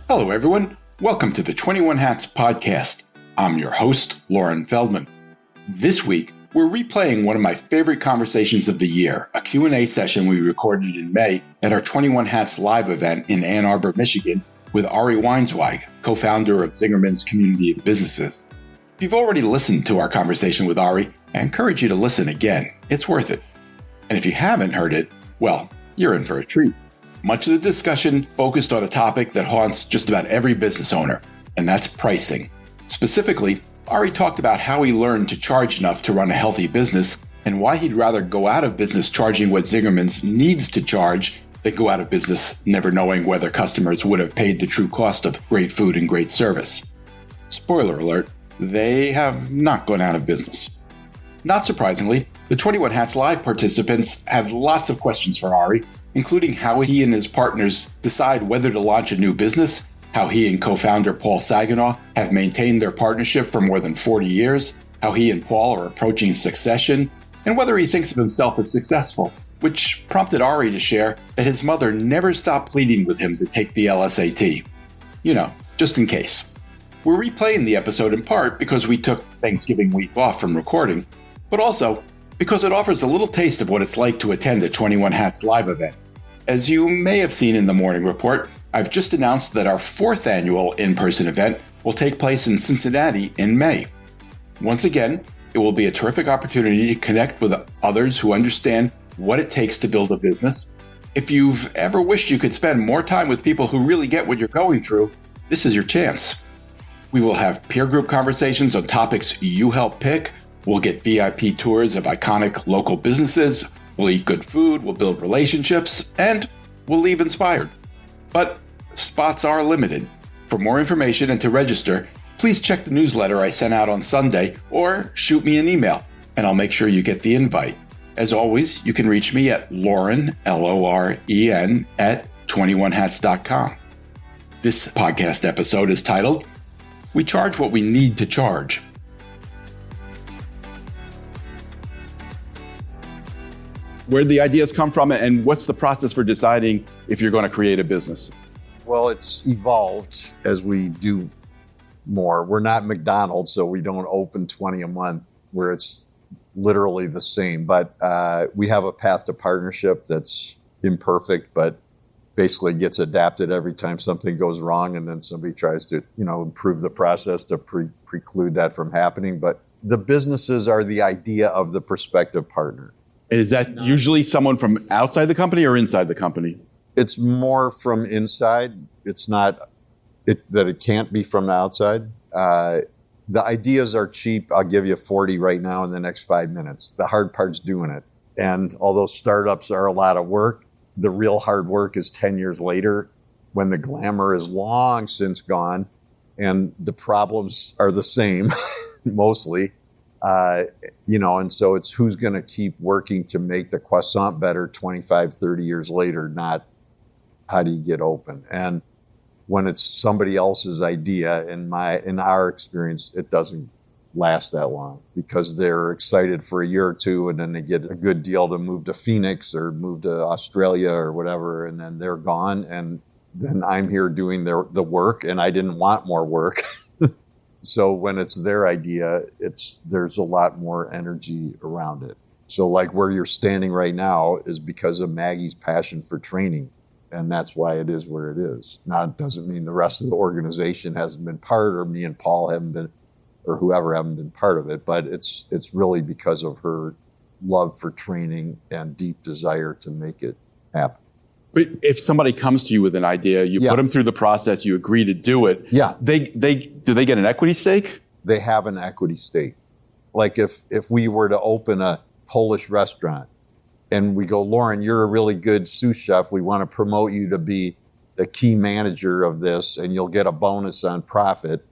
Hello, everyone. Welcome to the 21 Hats podcast. I'm your host, Lauren Feldman. This week, we're replaying one of my favorite conversations of the year, a Q&A session we recorded in May at our 21 Hats live event in Ann Arbor, Michigan, with Ari Weinzweig, co-founder of Zingerman's community of businesses. If you've already listened to our conversation with Ari, I encourage you to listen again. It's worth it. And if you haven't heard it, well, you're in for a treat. Much of the discussion focused on a topic that haunts just about every business owner, and that's pricing. Specifically, Ari talked about how he learned to charge enough to run a healthy business and why he'd rather go out of business charging what Zingerman's needs to charge than go out of business never knowing whether customers would have paid the true cost of great food and great service. Spoiler alert, they have not gone out of business. Not surprisingly, the 21 Hats Live participants had lots of questions for Ari, including how he and his partners decide whether to launch a new business, how he and co-founder Paul Saginaw have maintained their partnership for more than 40 years, how he and Paul are approaching succession, and whether he thinks of himself as successful, which prompted Ari to share that his mother never stopped pleading with him to take the LSAT. You know, just in case. We're replaying the episode in part because we took Thanksgiving week off from recording, but also because it offers a little taste of what it's like to attend a 21 Hats Live event. As you may have seen in the morning report, I've just announced that our 4th annual in-person event will take place in Cincinnati in May. Once again, it will be a terrific opportunity to connect with others who understand what it takes to build a business. If you've ever wished you could spend more time with people who really get what you're going through, this is your chance. We will have peer group conversations on topics you help pick. We'll get VIP tours of iconic local businesses. We'll eat good food, we'll build relationships, and we'll leave inspired. But spots are limited. For more information and to register, please check the newsletter I sent out on Sunday or shoot me an email, and I'll make sure you get the invite. As always, you can reach me at Lauren, Loren, at 21hats.com. This podcast episode is titled, We Charge What We Need to Charge. Where the ideas come from, and what's the process for deciding if you're going to create a business? Well, it's evolved as we do more. We're not McDonald's, so we don't open 20 a month where it's literally the same. But we have a path to partnership that's imperfect, but basically gets adapted every time something goes wrong, and then somebody tries to, improve the process to preclude that from happening. But the businesses are the idea of the prospective partner. Is that usually someone from outside the company or inside the company? It's more from inside. It's not that it can't be from the outside. The ideas are cheap. I'll give you 40 right now in the next 5 minutes. The hard part's doing it. And although startups are a lot of work, the real hard work is 10 years later when the glamour is long since gone and the problems are the same, mostly. And so it's who's going to keep working to make the croissant better 25, 30 years later, not how do you get open. And when it's somebody else's idea, in our experience, it doesn't last that long because they're excited for a year or two and then they get a good deal to move to Phoenix or move to Australia or whatever, and then they're gone. And then I'm here doing the work and I didn't want more work. So when it's their idea, there's a lot more energy around it. So like where you're standing right now is because of Maggie's passion for training. And that's why it is where it is. Now, it doesn't mean the rest of the organization hasn't been part, or me and Paul haven't been, or whoever haven't been part of it. But it's really because of her love for training and deep desire to make it happen. But if somebody comes to you with an idea, you put them through the process, you agree to do it. Yeah. Do they get an equity stake? They have an equity stake. Like if we were to open a Polish restaurant and we go, Lauren, you're a really good sous chef. We want to promote you to be the key manager of this and you'll get a bonus on profit.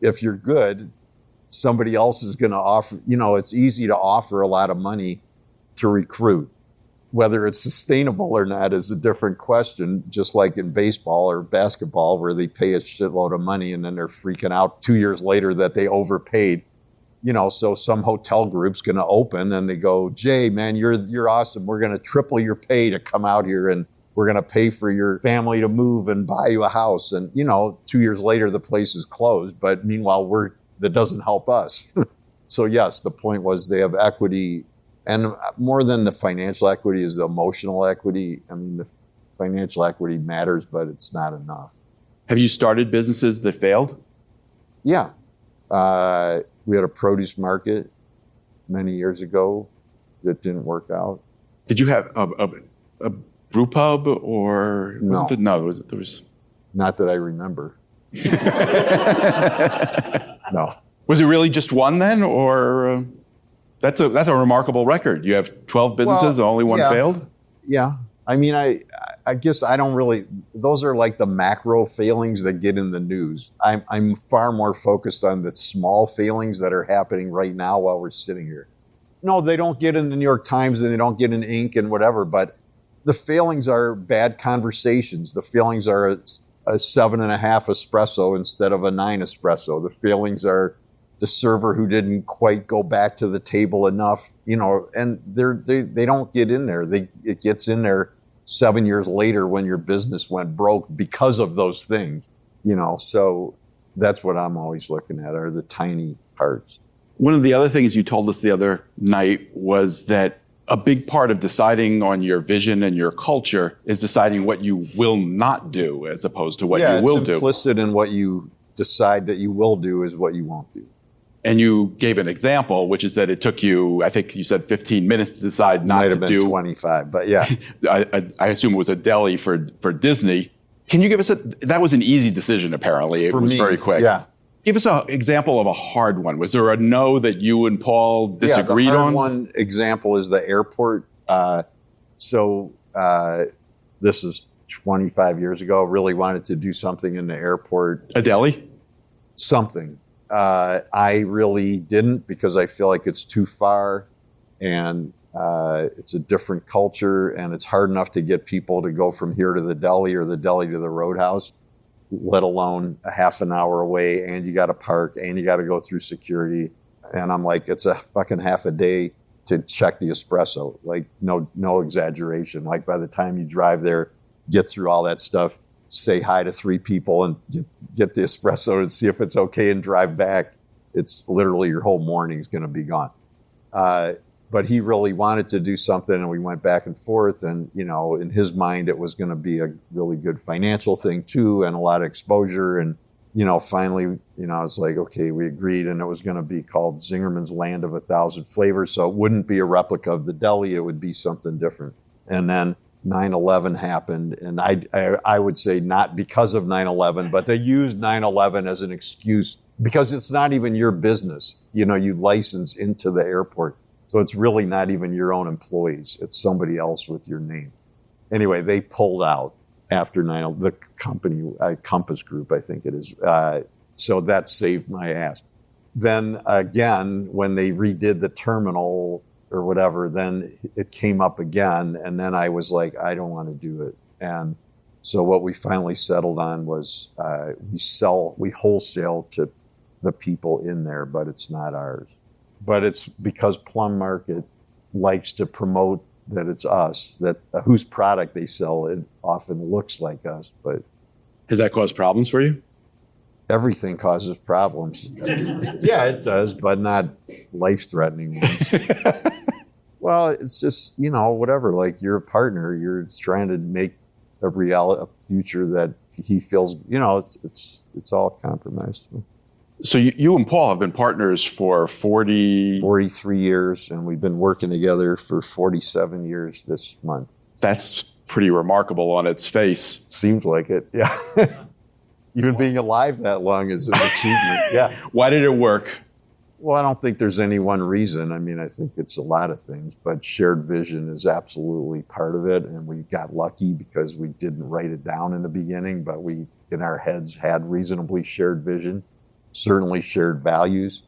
If you're good, somebody else is going to offer, it's easy to offer a lot of money to recruit. Whether it's sustainable or not is a different question, just like in baseball or basketball where they pay a shitload of money and then they're freaking out 2 years later that they overpaid. So some hotel group's going to open and they go, Jay, man, you're awesome. We're going to triple your pay to come out here and we're going to pay for your family to move and buy you a house. And, 2 years later, the place is closed. But meanwhile, that doesn't help us. So yes, the point was they have equity, and more than the financial equity is the emotional equity. I mean, the financial equity matters, but it's not enough. Have you started businesses that failed? Yeah. We had a produce market many years ago that didn't work out. Did you have a brew pub or? No. There was. Not that I remember. No. Was it really just one then, or that's a remarkable record? You have 12 businesses and only one failed? Yeah. I mean, I guess I don't really, those are like the macro failings that get in the news. I'm far more focused on the small failings that are happening right now while we're sitting here. No, they don't get in the New York Times and they don't get in ink and whatever, but the failings are bad conversations. The failings are a 7.5 espresso instead of a 9 espresso. The failings are the server who didn't quite go back to the table enough, and they don't get in there. It gets in there 7 years later when your business went broke because of those things, so that's what I'm always looking at, are the tiny parts. One of the other things you told us the other night was that a big part of deciding on your vision and your culture is deciding what you will not do as opposed to what you will do. Yeah, it's implicit in what you decide that you will do is what you won't do. And you gave an example, which is that it took you, I think you said 15 minutes to decide not to do. Might have been 25, but yeah. I assume it was a deli for Disney. Can you give us that was an easy decision, apparently. It was very quick. Yeah. Give us an example of a hard one. Was there a no that you and Paul disagreed on? The hard one example is the airport. This is 25 years ago. Really wanted to do something in the airport. A deli? Something. I really didn't, because I feel like it's too far and it's a different culture, and it's hard enough to get people to go from here to the deli or the deli to the roadhouse, let alone a half an hour away, and you got to park and you got to go through security. And I'm like, it's a fucking half a day to check the espresso. Like, no exaggeration. Like, by the time you drive there, get through all that stuff, say hi to 3 people and get the espresso and see if it's okay and drive back. It's literally your whole morning is going to be gone. But he really wanted to do something, and we went back and forth. And, in his mind, it was going to be a really good financial thing too, and a lot of exposure. And, finally, I was like, okay, we agreed. And it was going to be called Zingerman's Land of 1,000 Flavors. So it wouldn't be a replica of the deli. It would be something different. And then 9/11 happened, and I would say not because of 9/11, but they used 9/11 as an excuse, because it's not even your business. You license into the airport, so it's really not even your own employees. It's somebody else with your name. Anyway, they pulled out after 9/11. The company, Compass Group, I think it is. So that saved my ass. Then again, when they redid the terminal or whatever, then it came up again. And then I was like, I don't want to do it. And so what we finally settled on was we wholesale to the people in there, but it's not ours. But it's because Plum Market likes to promote that it's us, that whose product they sell, it often looks like us. But has that caused problems for you? Everything causes problems. Yeah, it does, but not life-threatening ones. Well, it's just, whatever. Like, you're a partner. You're trying to make a future that he feels, it's all compromised. So you and Paul have been partners for 43 years, and we've been working together for 47 years this month. That's pretty remarkable on its face. It seems like it, yeah. Even being alive that long is an achievement, yeah. Why did it work? Well, I don't think there's any one reason. I mean, I think it's a lot of things, but shared vision is absolutely part of it. And we got lucky because we didn't write it down in the beginning, but we, in our heads, had reasonably shared vision, certainly shared values.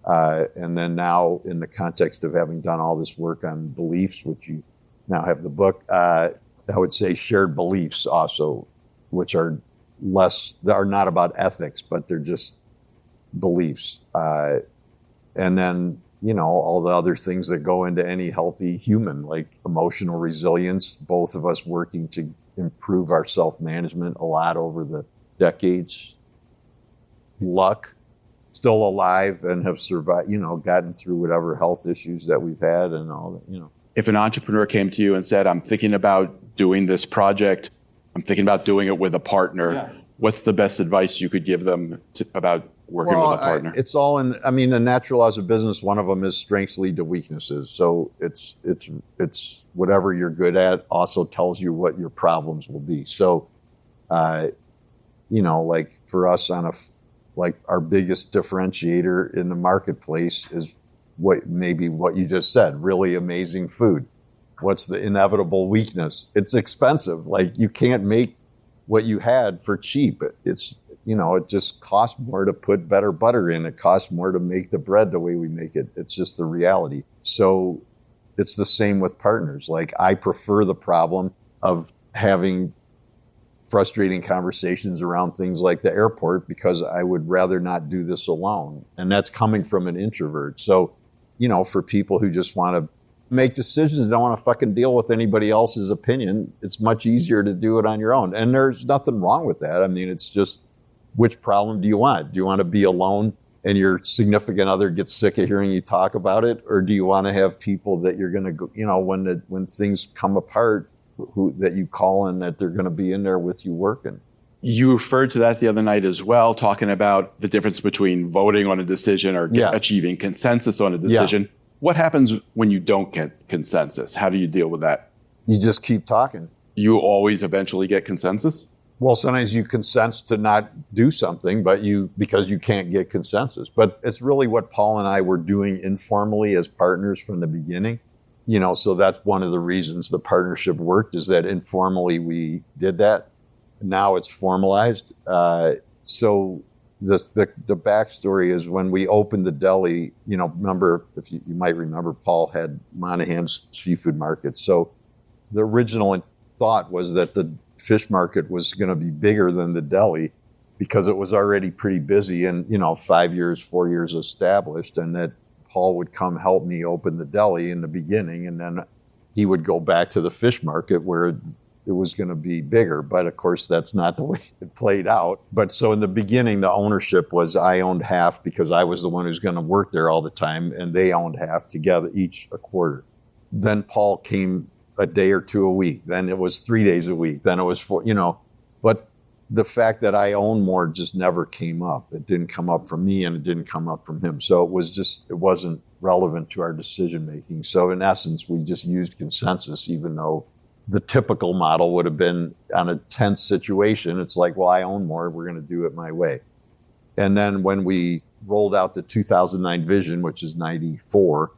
And then now, in the context of having done all this work on beliefs, which you now have the book, I would say shared beliefs also, which are not about ethics, but they're just beliefs. And then, all the other things that go into any healthy human, like emotional resilience, both of us working improve our self-management a lot over the decades. Luck, still alive and have survived, gotten through whatever health issues that we've had and all that, If an entrepreneur came to you and said, I'm thinking about doing this project, I'm thinking about doing it with a partner, what's the best advice you could give them about working with a partner? It's all the natural laws of business, one of them is strengths lead to weaknesses. So it's whatever you're good at also tells you what your problems will be. So, like for us our biggest differentiator in the marketplace is what you just said, really amazing food. What's the inevitable weakness? It's expensive. Like you can't make what you had for cheap. It's, it just costs more to put better butter in. It costs more to make the bread the way we make it. It's just the reality. So it's the same with partners. Like I prefer the problem of having frustrating conversations around things like the airport because I would rather not do this alone. And that's coming from an introvert. So, for people who just want to make decisions, don't want to fucking deal with anybody else's opinion, it's much easier to do it on your own. And there's nothing wrong with that. I mean, it's just, which problem do you want? Do you want to be alone and your significant other gets sick of hearing you talk about it? Or do you want to have people that you're going to go, when things come apart, that you call in, that they're going to be in there with you working? You referred to that the other night as well, talking about the difference between voting on a decision or achieving consensus on a decision. Yeah. What happens when you don't get consensus? How do you deal with that? You just keep talking. You always eventually get consensus? Well, sometimes you consent to not do something, because you can't get consensus. But it's really what Paul and I were doing informally as partners from the beginning. So that's one of the reasons the partnership worked, is that informally we did that. Now it's formalized. So the backstory is when we opened the deli, remember, if you might remember, Paul had Monahan's seafood market. So the original thought was that the fish market was going to be bigger than the deli because it was already pretty busy and, 4 years established, and that Paul would come help me open the deli in the beginning, and then he would go back to the fish market where it was going to be bigger. But of course, that's not the way it played out. But so in the beginning, the ownership was I owned half because I was the one who's going to work there all the time, and they owned half together, each a quarter. Then Paul came a day or two a week. Then it was 3 days a week. Then it was 4, But the fact that I own more just never came up. It didn't come up from me and it didn't come up from him. So it wasn't relevant to our decision making. So in essence, we just used consensus, even though the typical model would have been on a tense situation. It's like, well, I own more. We're going to do it my way. And then when we rolled out the 2009 vision, which is 94,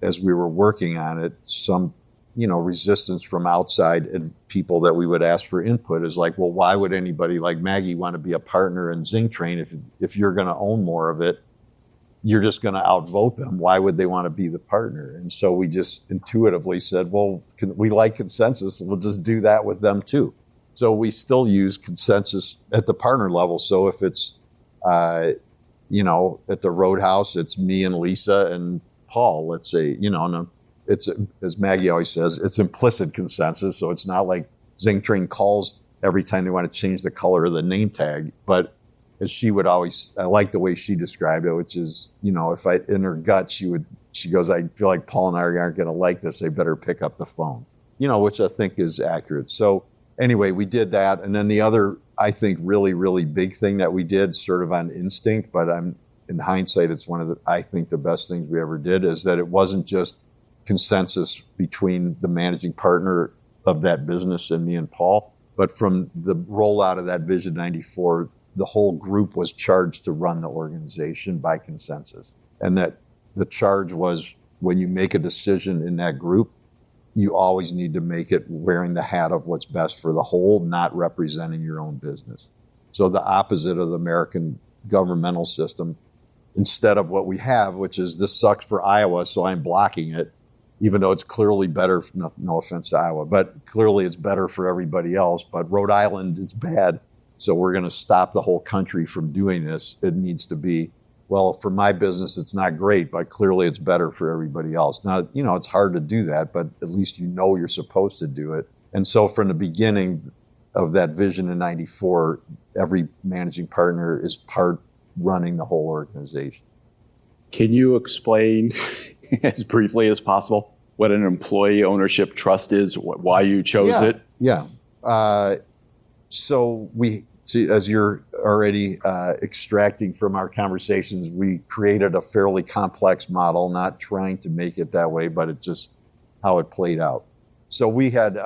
as we were working on it, some resistance from outside and people that we would ask for input is like, well, why would anybody like Maggie want to be a partner in Zingtrain if you're going to own more of it? You're just going to outvote them. Why would they want to be the partner? And so we just intuitively said, well, we like consensus. We'll just do that with them too. So we still use consensus at the partner level. So if it's, at the Roadhouse, it's me and Lisa and Paul, let's say, it's, as Maggie always says, it's implicit consensus. So it's not like Zingtrain calls every time they want to change the color of the name tag. But as she would always, I like the way she described it, which is, if in her gut, she goes, I feel like Paul and I aren't going to like this. They better pick up the phone, which I think is accurate. So anyway, we did that. And then the other, I think, really, really big thing that we did sort of on instinct, but in hindsight, it's one of the best things we ever did, is that it wasn't just consensus between the managing partner of that business and me and Paul, but from the rollout of that Vision 94, the whole group was charged to run the organization by consensus. And that the charge was, when you make a decision in that group, you always need to make it wearing the hat of what's best for the whole, not representing your own business. So the opposite of the American governmental system, instead of what we have, which is this sucks for Iowa, so I'm blocking it, even though it's clearly better, no offense to Iowa, but clearly it's better for everybody else. But Rhode Island is bad, so we're going to stop the whole country from doing this. It needs to be, well, for my business, it's not great, but clearly it's better for everybody else. Now, it's hard to do that, but at least you're supposed to do it. And so from the beginning of that vision in 94, every managing partner is part running the whole organization. Can you explain as briefly as possible what an employee ownership trust is, why you chose it? Yeah. So as you're already extracting from our conversations, we created a fairly complex model, not trying to make it that way, but it's just how it played out. So we had,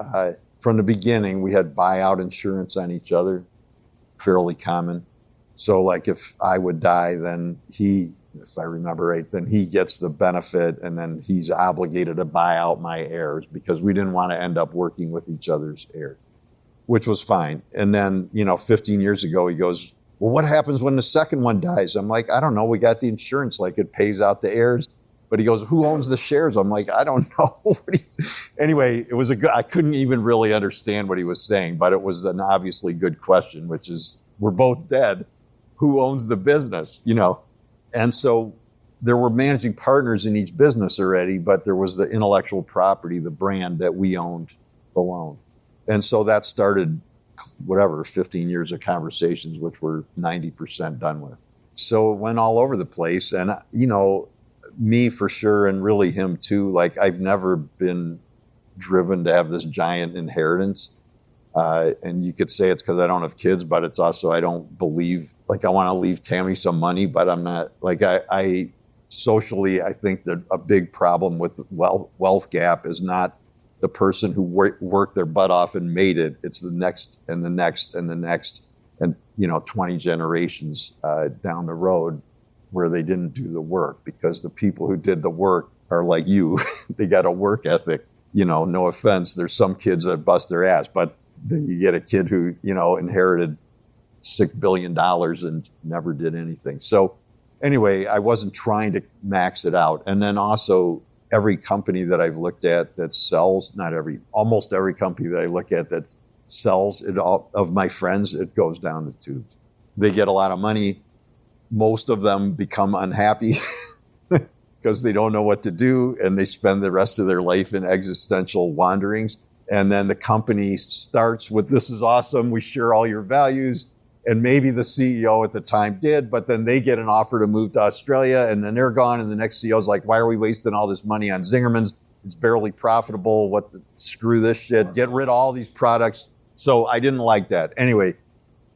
from the beginning, we had buyout insurance on each other, fairly common. So like if I would die, then if I remember right, then he gets the benefit and then he's obligated to buy out my heirs because we didn't want to end up working with each other's heirs, which was fine. And then, 15 years ago, he goes, well, what happens when the second one dies? I'm like, I don't know. We got the insurance, like it pays out the heirs. But he goes, who owns the shares? I'm like, I don't know. Anyway, it was I couldn't even really understand what he was saying, but it was an obviously good question, which is, we're both dead. Who owns the business? And so there were managing partners in each business already, but there was the intellectual property, the brand that we owned alone. And so that started, 15 years of conversations, which we're 90% done with. So it went all over the place. And, me for sure, and really him too, like I've never been driven to have this giant inheritance. And you could say it's because I don't have kids, but it's also, I don't believe, like I want to leave Tammy some money, but I'm not, like I socially, I think that a big problem with wealth gap is not the person who worked their butt off and made it. It's the next and the next and the next, and 20 generations down the road where they didn't do the work, because the people who did the work are like you. They got a work ethic. No offense. There's some kids that bust their ass, but then you get a kid who, inherited $6 billion and never did anything. So anyway, I wasn't trying to max it out. And then also every company that I've looked at that sells, almost every company that I look at that sells it all, of my friends, it goes down the tubes. They get a lot of money. Most of them become unhappy because they don't know what to do, and they spend the rest of their life in existential wanderings. And then the company starts with, this is awesome, we share all your values. And maybe the CEO at the time did, but then they get an offer to move to Australia, and then they're gone, and the next CEO's like, why are we wasting all this money on Zingerman's? It's barely profitable. Screw this shit. Get rid of all these products. So I didn't like that. Anyway,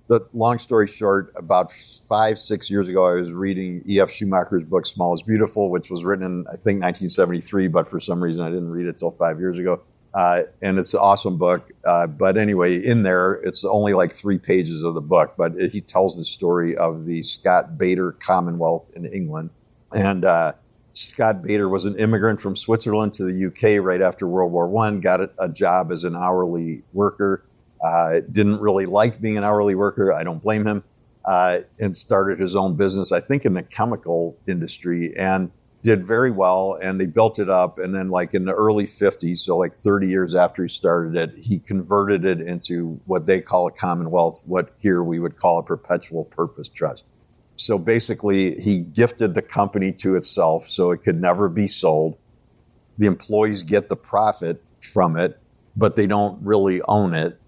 the long story short, about 5-6 years ago, I was reading E.F. Schumacher's book, Small is Beautiful, which was written in, I think, 1973, but for some reason I didn't read it till 5 years ago. And it's an awesome book. But anyway, in there, it's only like 3 pages of the book, but he tells the story of the Scott Bader Commonwealth in England. And Scott Bader was an immigrant from Switzerland to the UK right after World War I, got a job as an hourly worker. Didn't really like being an hourly worker. I don't blame him. And started his own business, I think in the chemical industry, and did very well. And they built it up. And then like in the early 50s, so like 30 years after he started it, he converted it into what they call a commonwealth, what here we would call a perpetual purpose trust. So basically he gifted the company to itself so it could never be sold. The employees get the profit from it, but they don't really own it.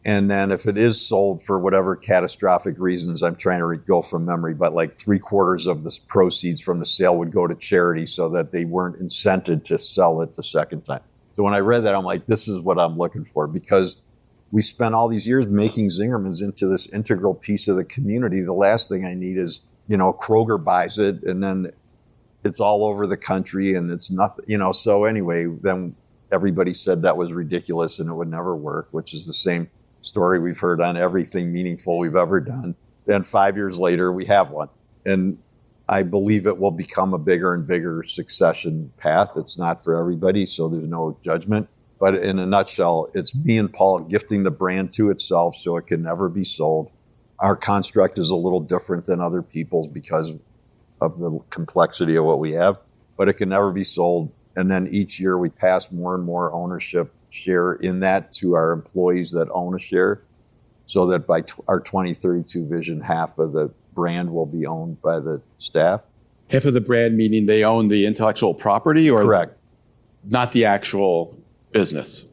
And then if it is sold for whatever catastrophic reasons, I'm trying to go from memory, but like 3/4 of the proceeds from the sale would go to charity so that they weren't incented to sell it the second time. So when I read that, I'm like, this is what I'm looking for, because we spent all these years making Zingerman's into this integral piece of the community. The last thing I need is, Kroger buys it and then it's all over the country and it's nothing, So anyway, then everybody said that was ridiculous and it would never work, which is the same story we've heard on everything meaningful we've ever done. Then 5 years later, we have one. And I believe it will become a bigger and bigger succession path. It's not for everybody, so there's no judgment. But in a nutshell, it's me and Paul gifting the brand to itself so it can never be sold. Our construct is a little different than other people's because of the complexity of what we have, but it can never be sold. And then each year we pass more and more ownership share in that to our employees that own a share, so that by our 2032 vision, half of the brand will be owned by the staff. Half of the brand, meaning they own the intellectual property, or correct, not the actual business?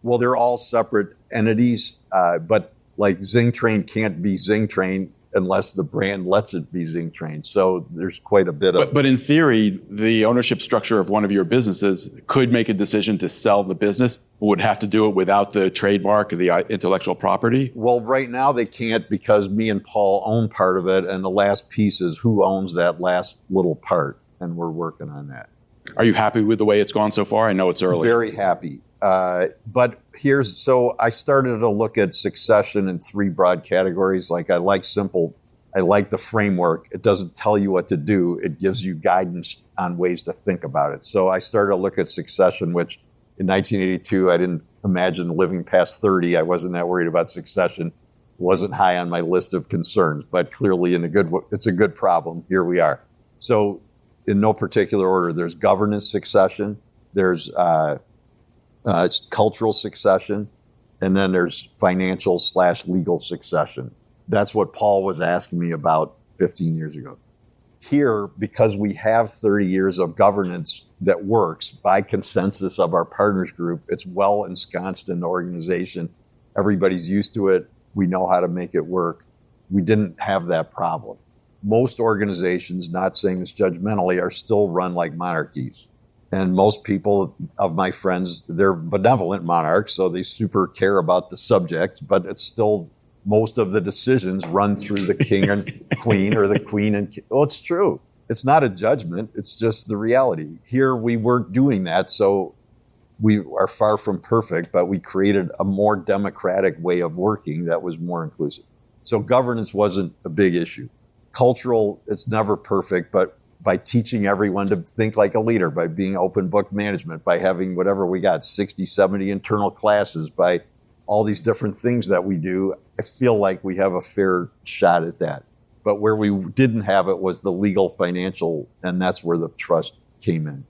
Well, they're all separate entities, but like Zingtrain can't be Zingtrain unless the brand lets it be Zingtrain. So there's quite a bit of... But in theory, the ownership structure of one of your businesses could make a decision to sell the business, would have to do it without the trademark or the intellectual property? Well, right now they can't because me and Paul own part of it, and the last piece is who owns that last little part, and we're working on that. Are you happy with the way it's gone so far? I know it's early. Very happy. But so I started to look at succession in 3 broad categories. Like I like the framework. It doesn't tell you what to do. It gives you guidance on ways to think about it. So I started to look at succession, which in 1982, I didn't imagine living past 30. I wasn't that worried about succession. It wasn't high on my list of concerns, but clearly it's a good problem. Here we are. So in no particular order, there's governance succession. There's, it's cultural succession, and then there's financial/legal succession. That's what Paul was asking me about 15 years ago. Here, because we have 30 years of governance that works by consensus of our partners group, it's well ensconced in the organization. Everybody's used to it. We know how to make it work. We didn't have that problem. Most organizations, not saying this judgmentally, are still run like monarchies. And most people of my friends, they're benevolent monarchs, so they super care about the subject, but it's still most of the decisions run through the king and queen or the queen and king. Well, it's true. It's not a judgment. It's just the reality. Here we weren't doing that, so we are far from perfect, but we created a more democratic way of working that was more inclusive. So governance wasn't a big issue. Cultural, it's never perfect, but by teaching everyone to think like a leader, by being open book management, by having whatever we got, 60, 70 internal classes, by all these different things that we do, I feel like we have a fair shot at that. But where we didn't have it was the legal, financial, and that's where the trust came in.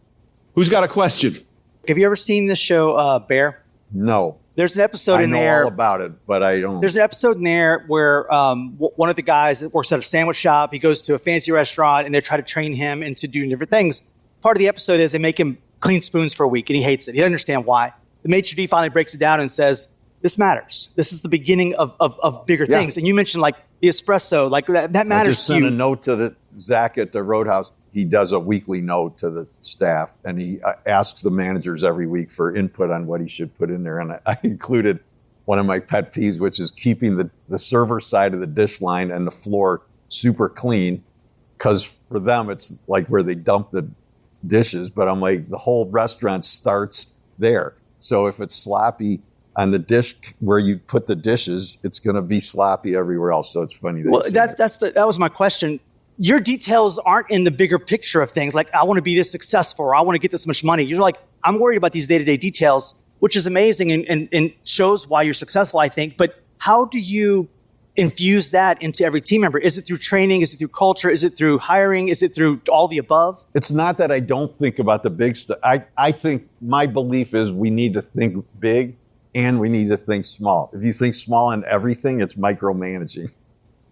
Who's got a question? Have you ever seen this show, Bear? No. There's an episode in there. I know all about it, but I don't. There's an episode in there where one of the guys that works at a sandwich shop, he goes to a fancy restaurant and they try to train him into doing different things. Part of the episode is they make him clean spoons for a week and he hates it. He doesn't understand why. The maitre d' finally breaks it down and says, this matters. This is the beginning of bigger things. And you mentioned like the espresso, like that matters to you. I just sent a note to Zach at the Roadhouse. He does a weekly note to the staff, and he asks the managers every week for input on what he should put in there. And I included one of my pet peeves, which is keeping the server side of the dish line and the floor super clean, because for them, it's like where they dump the dishes. But I'm like, the whole restaurant starts there. So if it's sloppy on the dish where you put the dishes, it's going to be sloppy everywhere else. So it's funny. That was my question. Your details aren't in the bigger picture of things. Like, I want to be this successful, or I want to get this much money. You're like, I'm worried about these day-to-day details, which is amazing and shows why you're successful, I think. But how do you infuse that into every team member? Is it through training? Is it through culture? Is it through hiring? Is it through all the above? It's not that I don't think about the big stuff. I think my belief is we need to think big and we need to think small. If you think small in everything, it's micromanaging.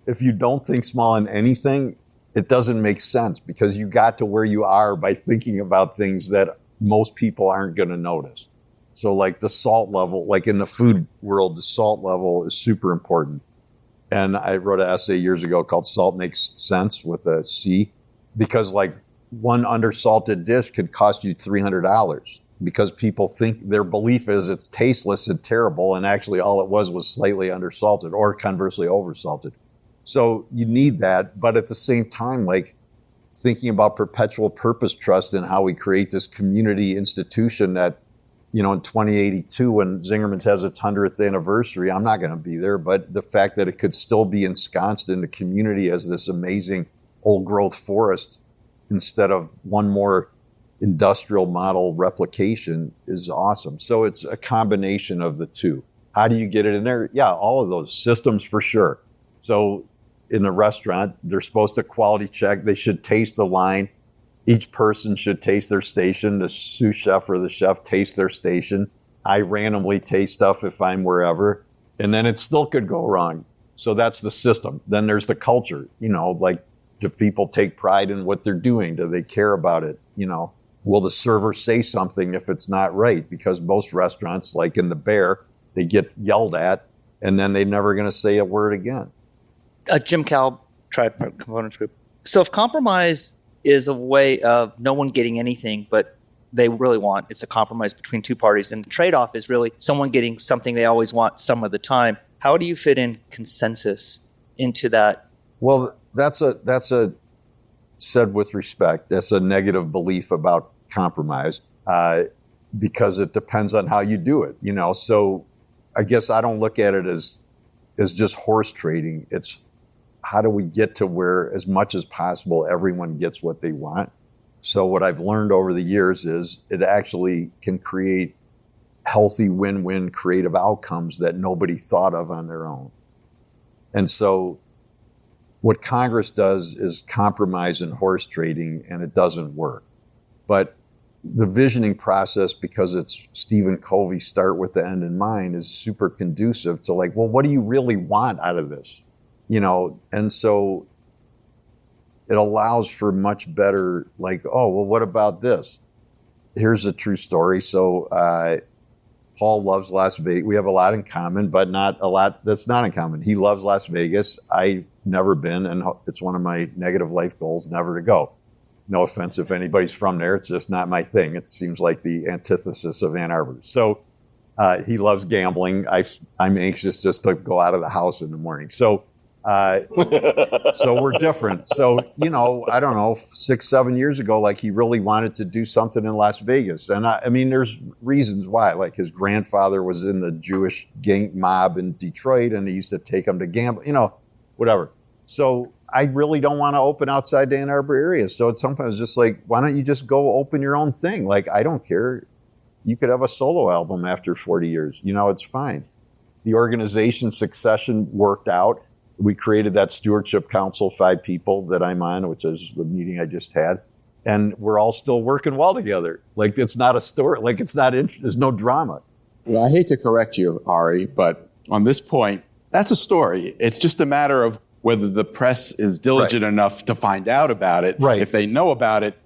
If you don't think small in anything, it doesn't make sense, because you got to where you are by thinking about things that most people aren't going to notice. So like the salt level, like in the food world, the salt level is super important. And I wrote an essay years ago called Salt Makes Sense with a C, because like one undersalted dish could cost you $300 because people think their belief is it's tasteless and terrible. And actually all it was slightly undersalted, or conversely oversalted. So you need that. But at the same time, like thinking about perpetual purpose trust and how we create this community institution that, you know, in 2082, when Zingerman has its 100th anniversary, I'm not going to be there. But the fact that it could still be ensconced in the community as this amazing old growth forest instead of one more industrial model replication is awesome. So it's a combination of the two. How do you get it in there? Yeah, all of those systems for sure. So in a restaurant, they're supposed to quality check. They should taste the line. Each person should taste their station. The sous chef or the chef taste their station. I randomly taste stuff if I'm wherever. And then it still could go wrong. So that's the system. Then there's the culture, like, do people take pride in what they're doing? Do they care about it? Will the server say something if it's not right? Because most restaurants, like in the Bear, they get yelled at and then they're never going to say a word again. Jim Cal, Triad Components Group. So if compromise is a way of no one getting anything, but they really want, it's a compromise between two parties, and the trade-off is really someone getting something they always want some of the time. How do you fit in consensus into that? Well, that's a said with respect. That's a negative belief about compromise because it depends on how you do it. So I guess I don't look at it as just horse trading. It's how do we get to where, as much as possible, everyone gets what they want. So what I've learned over the years is it actually can create healthy win-win creative outcomes that nobody thought of on their own. And so what Congress does is compromise and horse trading, and it doesn't work. But the visioning process, because it's Stephen Covey, start with the end in mind, is super conducive to like, well, what do you really want out of this? And so it allows for much better, like, oh, well, what about this? Here's a true story. So Paul loves Las Vegas. We have a lot in common, but not a lot that's not in common. He loves Las Vegas. I've never been, and it's one of my negative life goals, never to go. No offense if anybody's from there. It's just not my thing. It seems like the antithesis of Ann Arbor. So he loves gambling. I'm anxious just to go out of the house in the morning. So we're different. So, I don't know, 6-7 years ago, like he really wanted to do something in Las Vegas. And I mean, there's reasons why, like his grandfather was in the Jewish gang mob in Detroit and he used to take him to gamble, whatever. So I really don't want to open outside the Ann Arbor area. So at some point it's just like, why don't you just go open your own thing? Like, I don't care. You could have a solo album after 40 years. It's fine. The organization succession worked out. We created that stewardship council, 5 people that I'm on, which is the meeting I just had. And we're all still working well together. Like, it's not a story. Like, there's no drama. Well, I hate to correct you, Ari, but on this point, that's a story. It's just a matter of whether the press is diligent enough to find out about it. Right. If they know about it,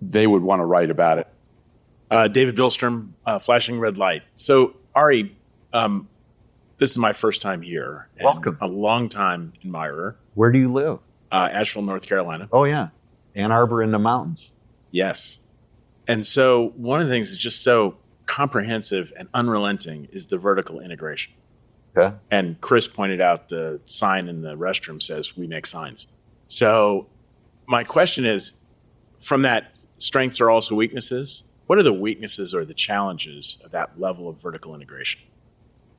they would want to write about it. David Billstrom, Flashing Red Light. So, Ari, this is my first time here. Welcome. A long time admirer. Where do you live? Asheville, North Carolina. Oh, yeah. Ann Arbor in the mountains. Yes. And so one of the things that's just so comprehensive and unrelenting is the vertical integration. Okay. And Chris pointed out the sign in the restroom says, "We make signs." So my question is, from that, strengths are also weaknesses. What are the weaknesses or the challenges of that level of vertical integration?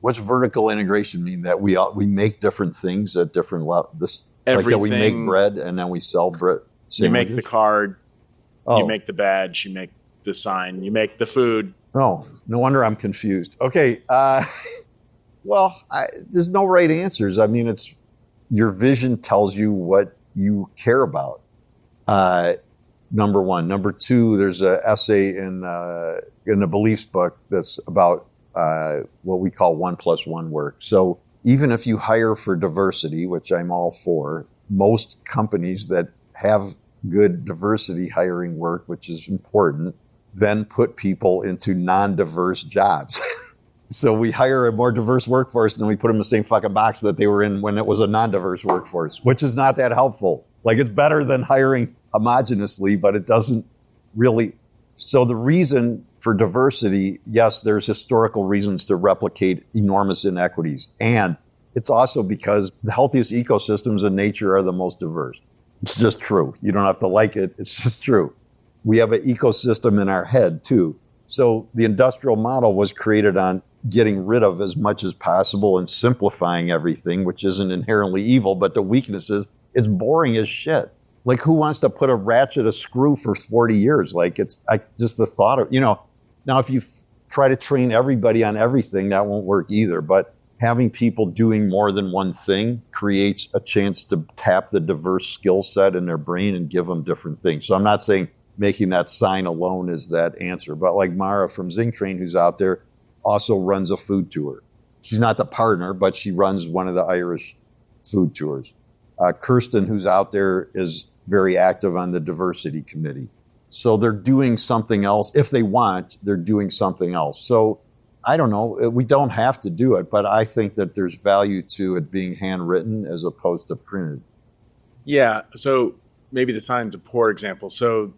What's vertical integration mean? That we make different things at different levels? Like that we make bread and then we sell bread sandwiches? You make the card, Oh. you make the badge, you make the sign, you make the food. Oh, no wonder I'm confused. Okay. Well, there's no right answers. I mean, it's your vision tells you what you care about. Number one. Number two, there's an essay in the beliefs book that's about what we call 1+1 work. So even if you hire for diversity, which I'm all for, most companies that have good diversity hiring work, which is important, then put people into non-diverse jobs. So we hire a more diverse workforce and then we put them in the same fucking box that they were in when it was a non-diverse workforce, which is not that helpful. Like, it's better than hiring homogenously, but it doesn't really. So the reason for diversity, yes, there's historical reasons to replicate enormous inequities. And it's also because the healthiest ecosystems in nature are the most diverse. It's just true. You don't have to like it. It's just true. We have an ecosystem in our head too. So the industrial model was created on getting rid of as much as possible and simplifying everything, which isn't inherently evil, but the weakness is it's boring as shit. Like, who wants to put a ratchet, a screw for 40 years? Like, just the thought of, now if you try to train everybody on everything, that won't work either. But having people doing more than one thing creates a chance to tap the diverse skill set in their brain and give them different things. So I'm not saying making that sign alone is that answer, but like Mara from Zingtrain, who's out there, also runs a food tour. She's not the partner, but she runs one of the Irish food tours. Kirsten, who's out there, is very active on the diversity committee. So they're doing something else. If they want, they're doing something else. So I don't know. We don't have to do it, but I think that there's value to it being handwritten as opposed to printed. Yeah. So maybe the sign's a poor example. So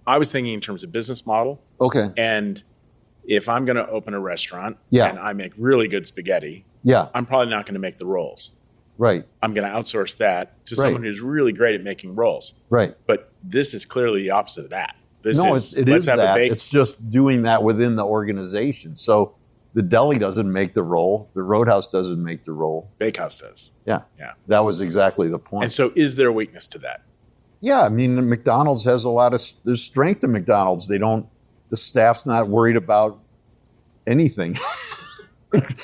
I was thinking in terms of business model. Okay. And if I'm going to open a restaurant Yeah. and I make really good spaghetti, Yeah. I'm probably not going to make the rolls. Right. I'm going to outsource that to Right. someone who's really great at making rolls. Right. But this is clearly the opposite of that. This No, is, it let's is have a that. bake. It's just doing that within the organization. So the deli doesn't make the roll. The Roadhouse doesn't make the roll. Bakehouse does. Yeah. Yeah. That was exactly the point. And so is there a weakness to that? Yeah, I mean, McDonald's has a lot of, there's strength in McDonald's. The staff's not worried about anything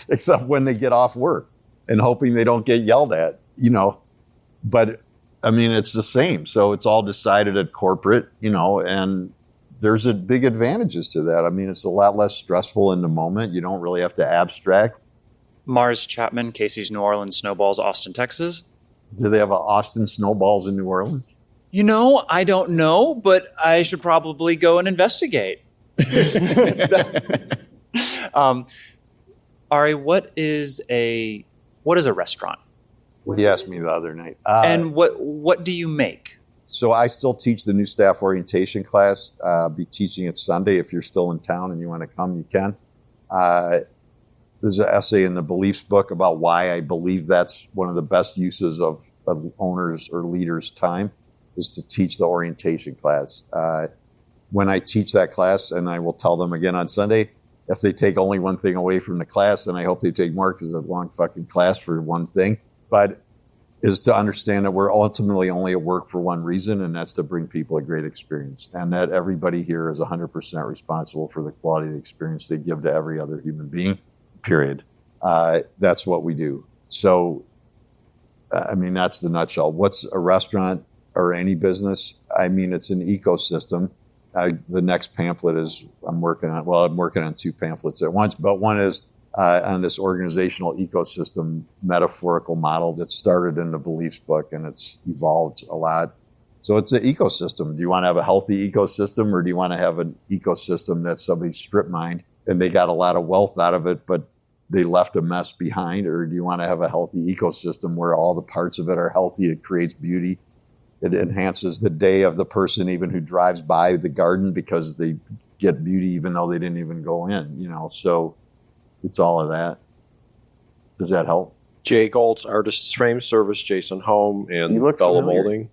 except when they get off work and hoping they don't get yelled at, But I mean, it's the same. So it's all decided at corporate, and there's a big advantages to that. I mean, it's a lot less stressful in the moment. You don't really have to abstract. Mars Chapman, Casey's New Orleans Snowballs, Austin, Texas. Do they have Austin Snowballs in New Orleans? I don't know, but I should probably go and investigate. Ari, what is a restaurant? Well, he asked me the other night. And what do you make? So I still teach the new staff orientation class. I'll be teaching it Sunday. If you're still in town and you want to come, you can. There's an essay in the Beliefs book about why I believe that's one of the best uses of owners' or leaders' time is to teach the orientation class. When I teach that class, and I will tell them again on Sunday, if they take only one thing away from the class, then I hope they take more because it's a long fucking class for one thing. But is to understand that we're ultimately only at work for one reason, and that's to bring people a great experience. And that everybody here is 100% responsible for the quality of the experience they give to every other human being, period. That's what we do. So, I mean, that's the nutshell. What's a restaurant or any business? I mean, it's an ecosystem. The next pamphlet is I'm working on two pamphlets at once, but one is on this organizational ecosystem metaphorical model that started in the Beliefs book, and it's evolved a lot. So it's an ecosystem. Do you want to have a healthy ecosystem, or do you want to have an ecosystem that's somebody's strip mined and they got a lot of wealth out of it, but they left a mess behind? Or do you want to have a healthy ecosystem where all the parts of it are healthy? It creates beauty. It enhances the day of the person even who drives by the garden because they get beauty even though they didn't even go in, So it's all of that. Does that help? Jay Goltz, Artist's Frame Service, Jason Home, and You look Bella familiar. Molding.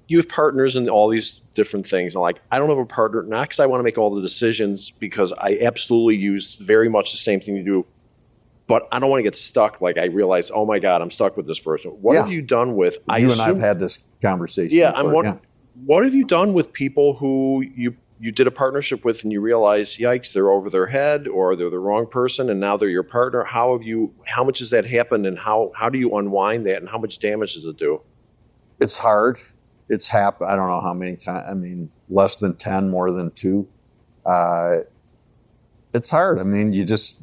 You have partners in all these different things. And I don't have a partner, not because I want to make all the decisions, because I absolutely use very much the same thing you do. But I don't want to get stuck. I realize, oh my God, I'm stuck with this person. What have you done with? You and I've had this conversation. Yeah, before. What have you done with people who you did a partnership with and you realize, yikes, they're over their head or they're the wrong person and now they're your partner? How much has that happened, and how do you unwind that, and how much damage does it do? It's hard. It's happened. I don't know how many times. I mean, less than 10, more than 2. It's hard. I mean,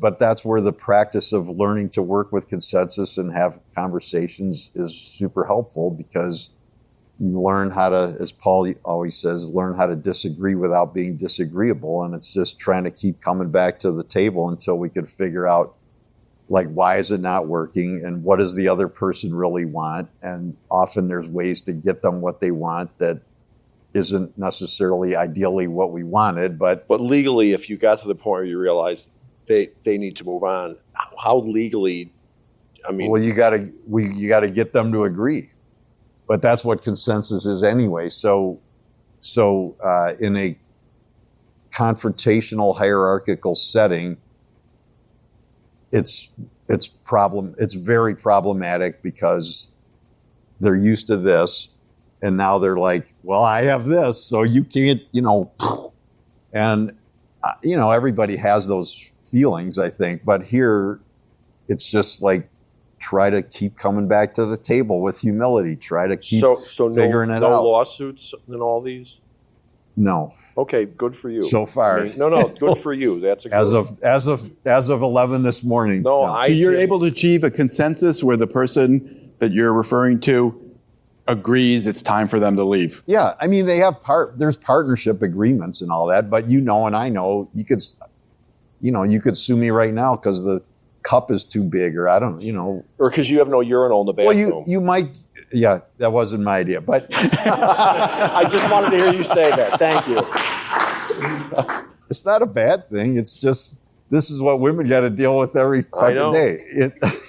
but that's where the practice of learning to work with consensus and have conversations is super helpful, because you learn how to, as Paul always says, learn how to disagree without being disagreeable. And it's just trying to keep coming back to the table until we could figure out, why is it not working, and what does the other person really want? And often there's ways to get them what they want that isn't necessarily ideally what we wanted, but legally, if you got to the point where you realize they need to move on, how legally? I mean, well, you got to get them to agree, but that's what consensus is anyway. So in a confrontational hierarchical setting, it's very problematic because they're used to this. And now they're like, well, I have this, so you can't, and, everybody has those feelings, I think. But here, it's just try to keep coming back to the table with humility. Try to keep figuring it out. No lawsuits in all these? No. Okay, good for you. So far. No, good for you. That's a good. As of 11 this morning. So you're able to achieve a consensus where the person that you're referring to agrees it's time for them to leave. Yeah, I mean, they have there's partnership agreements and all that, but you know, and I know you could sue me right now because the cup is too big, or I don't, Or because you have no urinal in the bathroom. Well, you might, yeah, that wasn't my idea, but I just wanted to hear you say that. Thank you. It's not a bad thing. It's just, this is what women got to deal with every fucking day.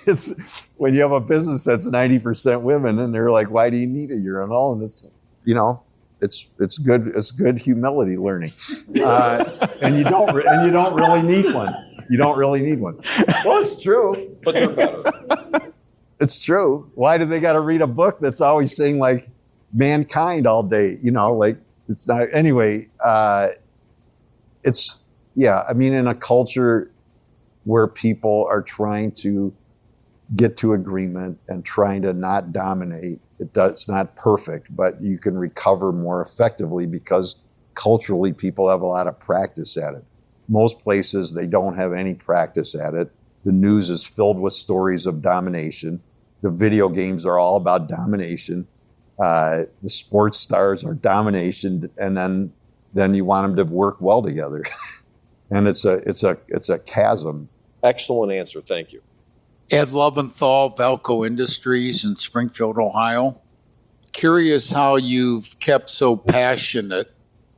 It's when you have a business that's 90% women, and they're like, "Why do you need a urinal?" And it's, it's good humility learning, and you don't really need one. You don't really need one. Well, it's true, but they're better. It's true. Why do they got to read a book that's always saying like mankind all day? It's not anyway. I mean, in a culture where people are trying to get to agreement and trying to not dominate, it's not perfect, but you can recover more effectively because culturally people have a lot of practice at it. Most places, they don't have any practice at it. The news is filled with stories of domination. The video games are all about domination. The sports stars are domination, and then you want them to work well together. And it's a chasm. Excellent answer. Thank you. Ed Loventhal, Valco Industries in Springfield, Ohio. Curious how you've kept so passionate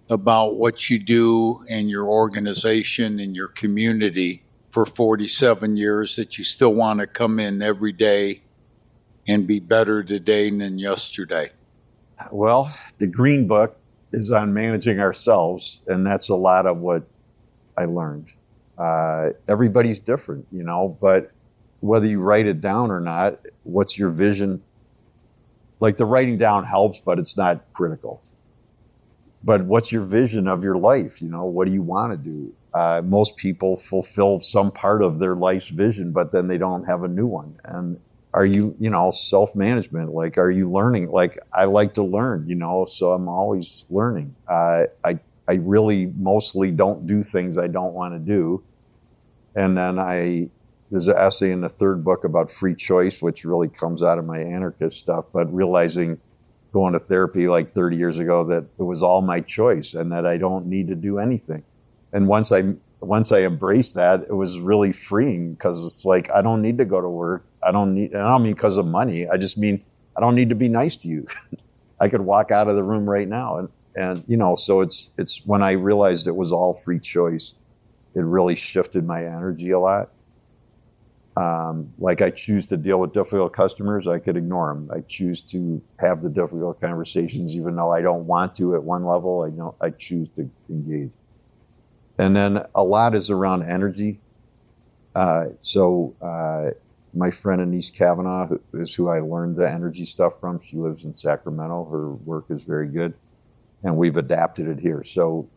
about what you do and your organization and your community for 47 years that you still want to come in every day and be better today than yesterday. Well, the Green Book is on managing ourselves, and that's a lot of what I learned. Everybody's different, but whether you write it down or not, what's your vision? Like, the writing down helps, but it's not critical. But what's your vision of your life? What do you want to do? Most people fulfill some part of their life's vision, but then they don't have a new one. And are you, self-management? Like, are you learning? Like, I like to learn, so I'm always learning. I really mostly don't do things I don't want to do. And then there's an essay in the third book about free choice, which really comes out of my anarchist stuff, but realizing going to therapy like 30 years ago that it was all my choice and that I don't need to do anything. And once I embraced that, it was really freeing because it's like, I don't need to go to work. I don't mean because of money. I just mean, I don't need to be nice to you. I could walk out of the room right now. And so it's when I realized it was all free choice, it really shifted my energy a lot. Like, I choose to deal with difficult customers, I could ignore them. I choose to have the difficult conversations, even though I don't want to at one level, I choose to engage. And then a lot is around energy. So my friend Anise Kavanaugh is who I learned the energy stuff from. She lives in Sacramento. Her work is very good. And we've adapted it here. So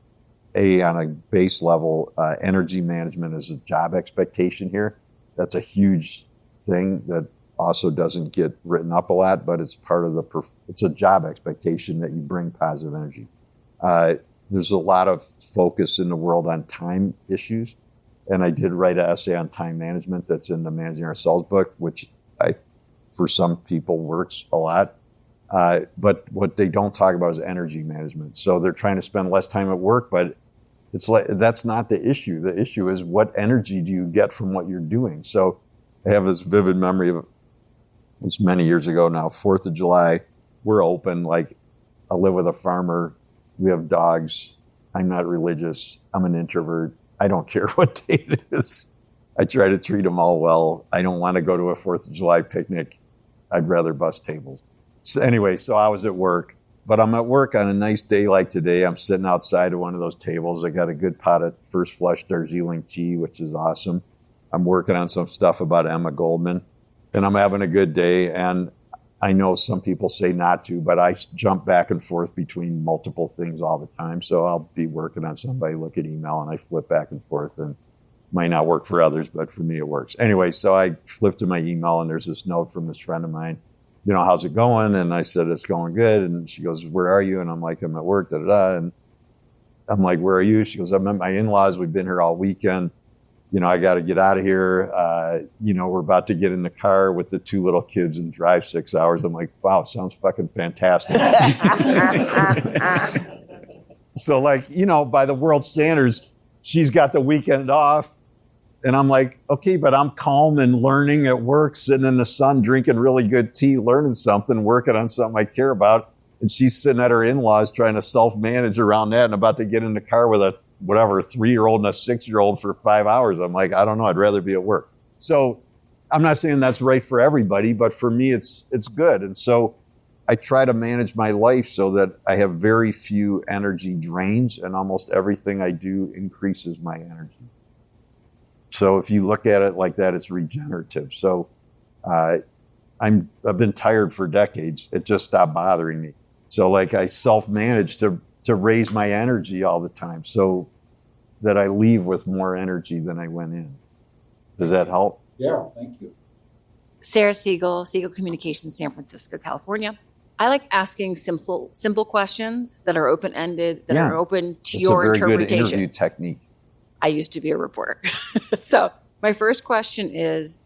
on a base level, energy management is a job expectation here. That's a huge thing that also doesn't get written up a lot, but it's part of it's a job expectation that you bring positive energy. There's a lot of focus in the world on time issues. And I did write an essay on time management that's in the Managing Ourselves book, which for some people works a lot. But what they don't talk about is energy management. So they're trying to spend less time at work, but it's like, that's not the issue. The issue is, what energy do you get from what you're doing? So I have this vivid memory of this many years ago now, 4th of July, we're open. Like, I live with a farmer. We have dogs. I'm not religious. I'm an introvert. I don't care what day it is. I try to treat them all well. I don't want to go to a 4th of July picnic. I'd rather bust tables. So anyway, so I was at work. But I'm at work on a nice day like today. I'm sitting outside of one of those tables. I got a good pot of first flush Darjeeling tea, which is awesome. I'm working on some stuff about Emma Goldman, and I'm having a good day. And I know some people say not to, but I jump back and forth between multiple things all the time. So I'll be working on somebody, look at email, and I flip back and forth, and might not work for others, but for me it works. Anyway, so I flipped to my email, and there's this note from this friend of mine. How's it going? And I said, it's going good. And she goes, where are you? And I'm like, I'm at work, And I'm like, where are you? She goes, I'm at my in-laws. We've been here all weekend. I got to get out of here. We're about to get in the car with the 2 little kids and drive 6 hours. I'm like, wow, it sounds fucking fantastic. So by the world standards, she's got the weekend off. And I'm like, okay, but I'm calm and learning at work, sitting in the sun, drinking really good tea, learning something, working on something I care about. And she's sitting at her in-laws trying to self-manage around that and about to get in the car with a 3-year-old and a 6-year-old for 5 hours. I'm like, I don't know. I'd rather be at work. So I'm not saying that's right for everybody, but for me, it's good. And so I try to manage my life so that I have very few energy drains, and almost everything I do increases my energy. So if you look at it like that, it's regenerative. So I've been tired for decades. It just stopped bothering me. So I self-manage to raise my energy all the time so that I leave with more energy than I went in. Does that help? Yeah, thank you. Sarah Siegel Communications, San Francisco, California. I like asking simple questions that are open-ended, that are open to your interpretation. It's a very good interview technique. I used to be a reporter. So my first question is,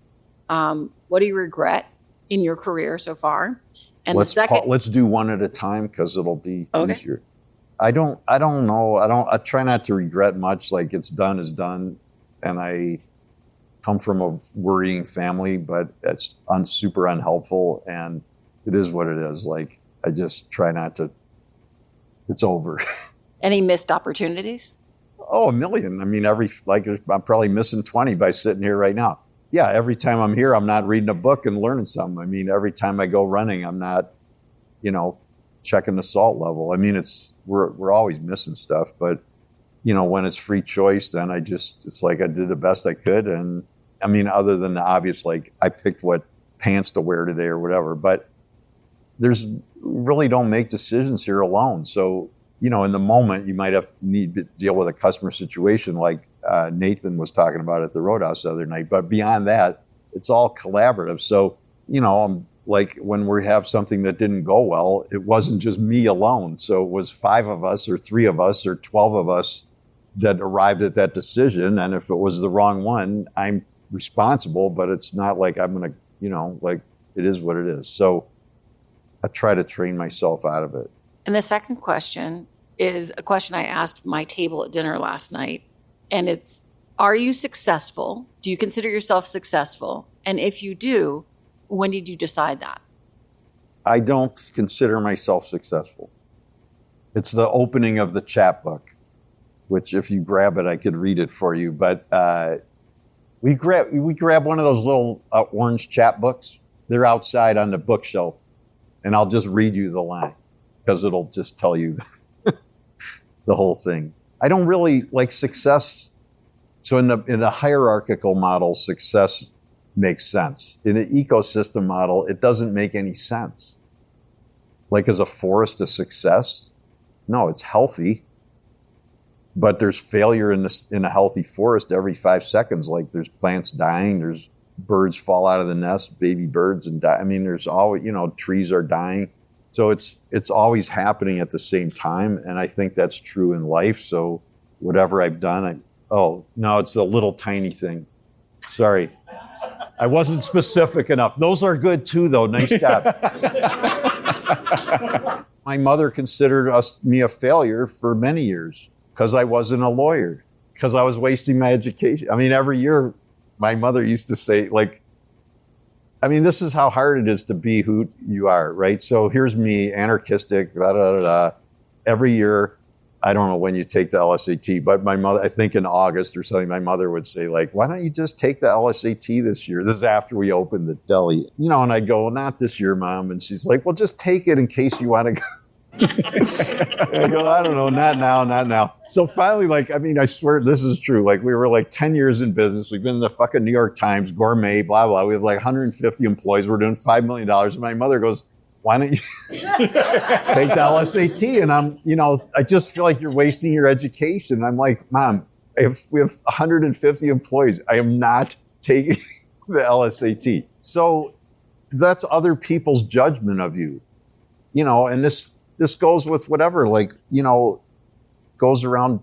what do you regret in your career so far? And let's do one at a time because it'll be easier. I don't know. I try not to regret much. It's done is done. And I come from a worrying family, but it's super unhelpful. And it is what it is. I just try not to, it's over. Any missed opportunities? Oh, a million. I mean, I'm probably missing 20 by sitting here right now. Yeah, every time I'm here, I'm not reading a book and learning something. I mean, every time I go running, I'm not, checking the salt level. I mean, we're always missing stuff, but when it's free choice, then it's like I did the best I could. And I mean, other than the obvious, I picked what pants to wear today or whatever, but really don't make decisions here alone. So, in the moment, you might need to deal with a customer situation like Nathan was talking about at the Roadhouse the other night. But beyond that, it's all collaborative. So, when we have something that didn't go well, it wasn't just me alone. So it was 5 of us or 3 of us or 12 of us that arrived at that decision. And if it was the wrong one, I'm responsible, but it's not like I'm going to, it is what it is. So I try to train myself out of it. And the second question is a question I asked my table at dinner last night. And it's, are you successful? Do you consider yourself successful? And if you do, when did you decide that? I don't consider myself successful. It's the opening of the chapbook, which if you grab it, I could read it for you. But we grab one of those little orange chapbooks. They're outside on the bookshelf. And I'll just read you the line, because it'll just tell you the whole thing. I don't really like success. So in the hierarchical model, success makes sense. In an ecosystem model, it doesn't make any sense. Is a forest a success? No, it's healthy. But there's failure in a healthy forest every 5 seconds. There's plants dying, there's birds fall out of the nest, baby birds, and die. I mean, there's always, trees are dying. So it's always happening at the same time. And I think that's true in life. So whatever I've done, it's a little tiny thing. Sorry. I wasn't specific enough. Those are good too, though. Nice job. My mother considered me a failure for many years because I wasn't a lawyer, because I was wasting my education. I mean, every year my mother used to say, this is how hard it is to be who you are, right? So here's me, anarchistic, every year. I don't know when you take the LSAT, but my mother, I think in August or something, my mother would say, why don't you just take the LSAT this year? This is after we opened the deli, and I'd go, well, not this year, Mom. And she's like, well, just take it in case you want to go. And I go, I don't know, not now. So finally, I swear this is true. We were 10 years in business. We've been in the fucking New York Times, Gourmet, blah, blah. We have 150 employees. We're doing $5 million. And my mother goes, why don't you take the LSAT? And I just feel like you're wasting your education. I'm like, Mom, we have 150 employees. I am not taking the LSAT. So that's other people's judgment of you, and this goes with whatever, goes around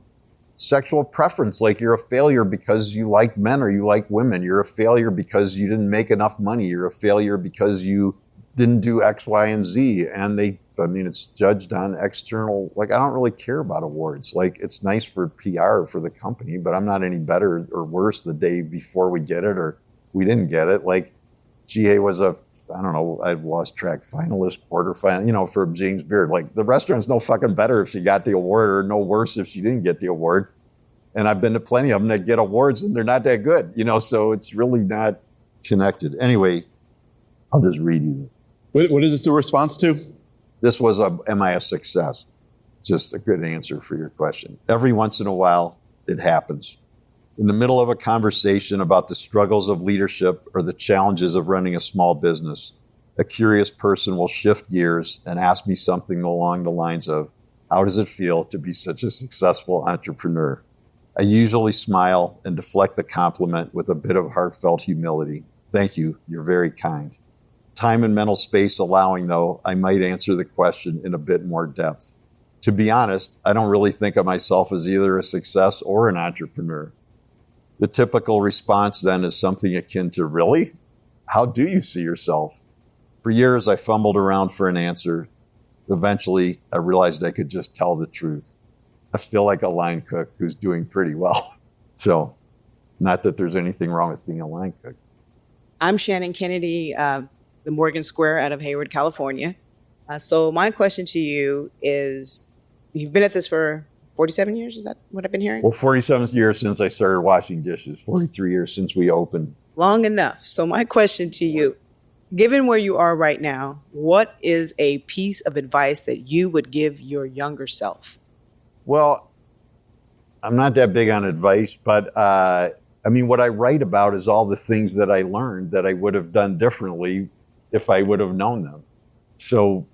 sexual preference. Like you're a failure because you like men or you like women. You're a failure because you didn't make enough money. You're a failure because you didn't do X, Y, and Z. And it's judged on external, like I don't really care about awards. Like it's nice for PR for the company, but I'm not any better or worse the day before we get it or we didn't get it. Like GA was I've lost track, finalist, quarterfinal, for James Beard. Like the restaurant's no fucking better if she got the award or no worse if she didn't get the award. And I've been to plenty of them that get awards and they're not that good, so it's really not connected. Anyway, I'll just read you. What is this a response to? This was am I a success? Just a good answer for your question. Every once in a while, it happens. In the middle of a conversation about the struggles of leadership or the challenges of running a small business, a curious person will shift gears and ask me something along the lines of, how does it feel to be such a successful entrepreneur? I usually smile and deflect the compliment with a bit of heartfelt humility. Thank you. You're very kind. Time and mental space allowing, though, I might answer the question in a bit more depth. To be honest, I don't really think of myself as either a success or an entrepreneur. The typical response then is something akin to, really? How do you see yourself? For years, I fumbled around for an answer. Eventually, I realized I could just tell the truth. I feel like a line cook who's doing pretty well. So, not that there's anything wrong with being a line cook. I'm Shannon Kennedy, the Morgan Square out of Hayward, California. So my question to you is, you've been at this for 47 years? Is that what I've been hearing? Well, 47 years since I started washing dishes, 43 years since we opened. Long enough. So my question to you, given where you are right now, what is a piece of advice that you would give your younger self? Well, I'm not that big on advice, but what I write about is all the things that I learned that I would have done differently if I would have known them. So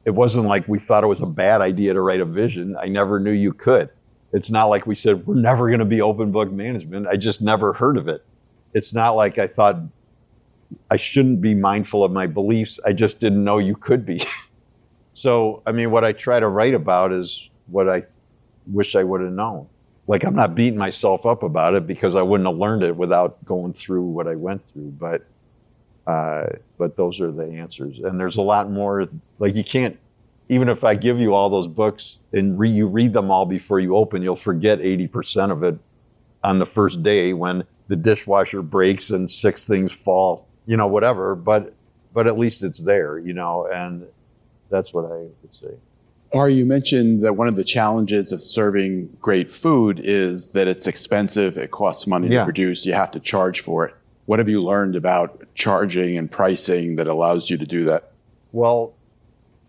it wasn't like we thought it was a bad idea to write a vision. I never knew you could. It's not like we said, we're never going to be open book management. I just never heard of it. It's not like I thought I shouldn't be mindful of my beliefs. I just didn't know you could be. So, what I try to write about is what I wish I would have known. Like, I'm not beating myself up about it because I wouldn't have learned it without going through what I went through. But those are the answers. And there's a lot more. Like, you can't, even if I give you all those books and you read them all before you open, you'll forget 80% of it on the first day when the dishwasher breaks and 6 things fall, whatever. But at least it's there, and that's what I would say. Ari, you mentioned that one of the challenges of serving great food is that it's expensive. It costs money to produce. You have to charge for it. What have you learned about charging and pricing that allows you to do that? Well,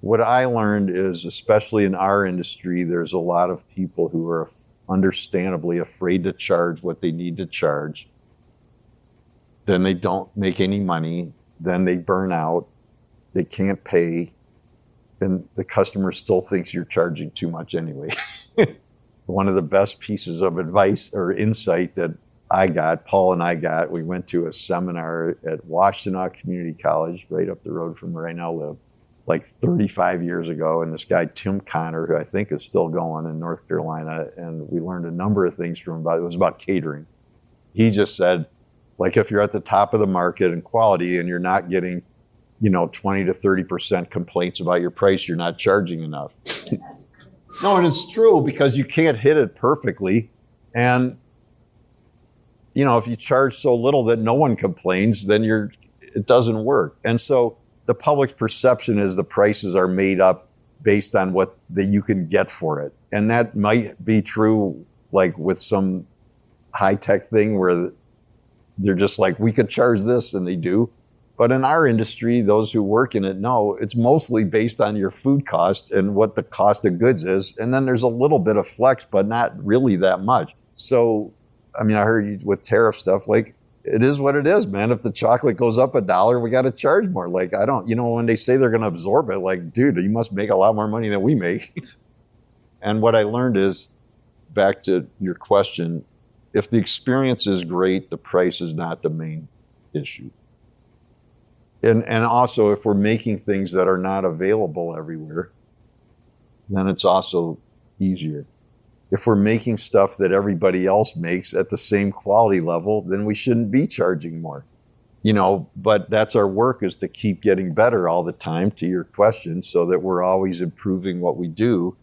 what I learned is, especially in our industry, there's a lot of people who are understandably afraid to charge what they need to charge. Then they don't make any money. Then they burn out. They can't pay. And the customer still thinks you're charging too much anyway. One of the best pieces of advice or insight that Paul and I got, we went to a seminar at Washtenaw Community College, right up the road from where I now live, like 35 years ago. And this guy, Tim Connor, who I think is still going in North Carolina, and we learned a number of things from him it was about catering. He just said, like, if you're at the top of the market in quality and you're not getting 20 to 30% complaints about your price, you're not charging enough. No, and it's true because you can't hit it perfectly. And, if you charge so little that no one complains, then it doesn't work. And so the public's perception is the prices are made up based on what that you can get for it. And that might be true, like with some high-tech thing where they're just like, we could charge this, and they do. But in our industry, those who work in it know it's mostly based on your food cost and what the cost of goods is. And then there's a little bit of flex, but not really that much. So, I heard you with tariff stuff, like, it is what it is, man. If the chocolate goes up $1, we got to charge more. Like, I don't, when they say they're going to absorb it, like, dude, you must make a lot more money than we make. And what I learned is, back to your question, if the experience is great, the price is not the main issue. And also, if we're making things that are not available everywhere, then it's also easier. if we're making stuff that everybody else makes at the same quality level, then we shouldn't be charging more. But that's our work, is to keep getting better all the time, to your question, so that we're always improving what we do,